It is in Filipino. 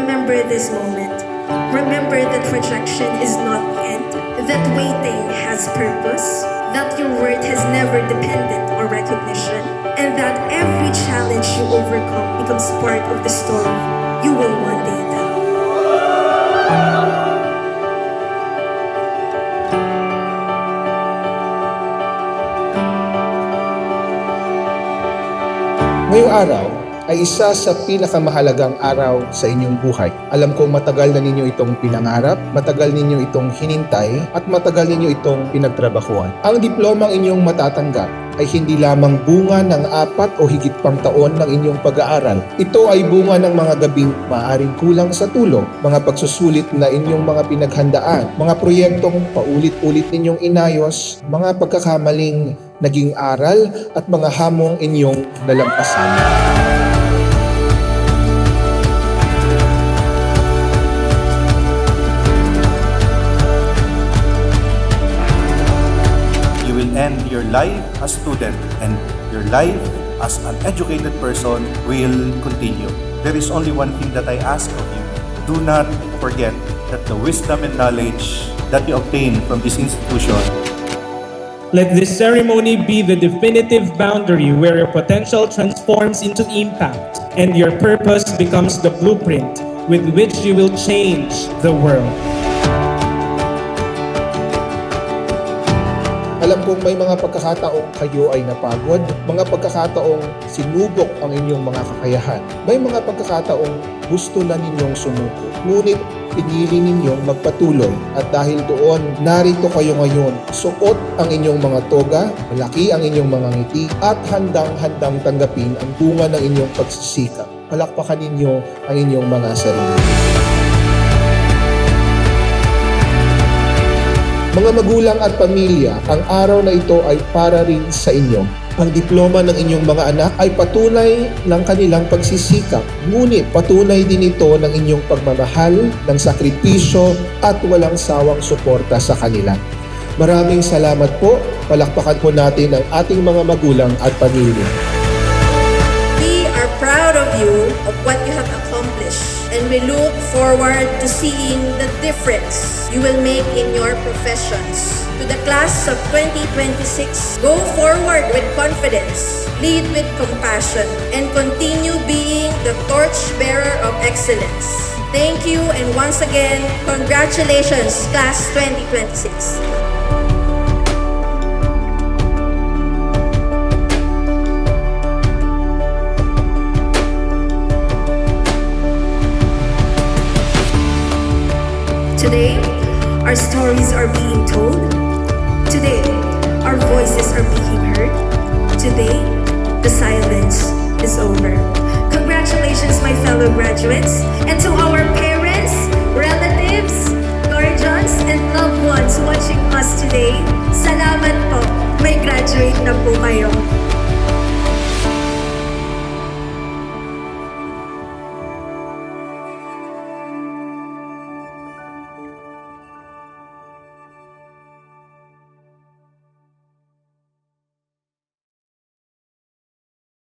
Remember this moment. Remember that rejection is not the end. That waiting has purpose. That your worth has never depended on recognition. And that every challenge you overcome becomes part of the story you will one day tell. Ngayong araw ay isa sa pinakamahalagang araw sa inyong buhay. Alam kong matagal na ninyo itong pinangarap, matagal ninyo itong hinintay, at matagal ninyo itong pinagtrabahuan. Ang diplomang inyong matatanggap ay hindi lamang bunga ng 4 o higit pang taon ng inyong pag-aaral. Ito ay bunga ng mga gabing maaaring kulang sa tulog, mga pagsusulit na inyong mga pinaghandaan, mga proyektong paulit-ulit ninyong inayos, mga pagkakamaling naging aral, at mga hamong inyong nalampasan. You will end your life as student, and your life as an educated person will continue. There is only one thing that I ask of you. Do not forget that the wisdom and knowledge that you obtain from this institution. Let this ceremony be the definitive boundary where your potential transforms into impact and your purpose becomes the blueprint with which you will change the world. Alam kong may mga pagkakataong kayo ay napagod, mga pagkakataong sinubok ang inyong mga kakayahan. May mga pagkakataong gusto na ninyong sumuko. Ngunit pinili ninyong magpatuloy at dahil doon, narito kayo ngayon. Suot ang inyong mga toga, malaki ang inyong mga ngiti, at handang-handang tanggapin ang bunga ng inyong pagsisikap. Palakpakan ninyo ang inyong mga sarili. Mga magulang at pamilya, ang araw na ito ay para rin sa inyo. Ang diploma ng inyong mga anak ay patunay ng kanilang pagsisikap. Ngunit patunay din ito ng inyong pagmamahal, ng sakripisyo at walang sawang suporta sa kanila. Maraming salamat po. Palakpakan po natin ang ating mga magulang at pamilya. We are proud of you, of what you have accomplished, and we look forward to seeing the difference you will make in your professions. To the class of 2026, go forward with confidence, lead with compassion, and continue being the torchbearer of excellence. Thank you, and once again, congratulations, class 2026. Today, our stories are being told. Today, our voices are being heard. Today, the silence is over. Congratulations, my fellow graduates, and to our parents, relatives, guardians, and loved ones watching us today. Salamat po, may graduate na po kayo.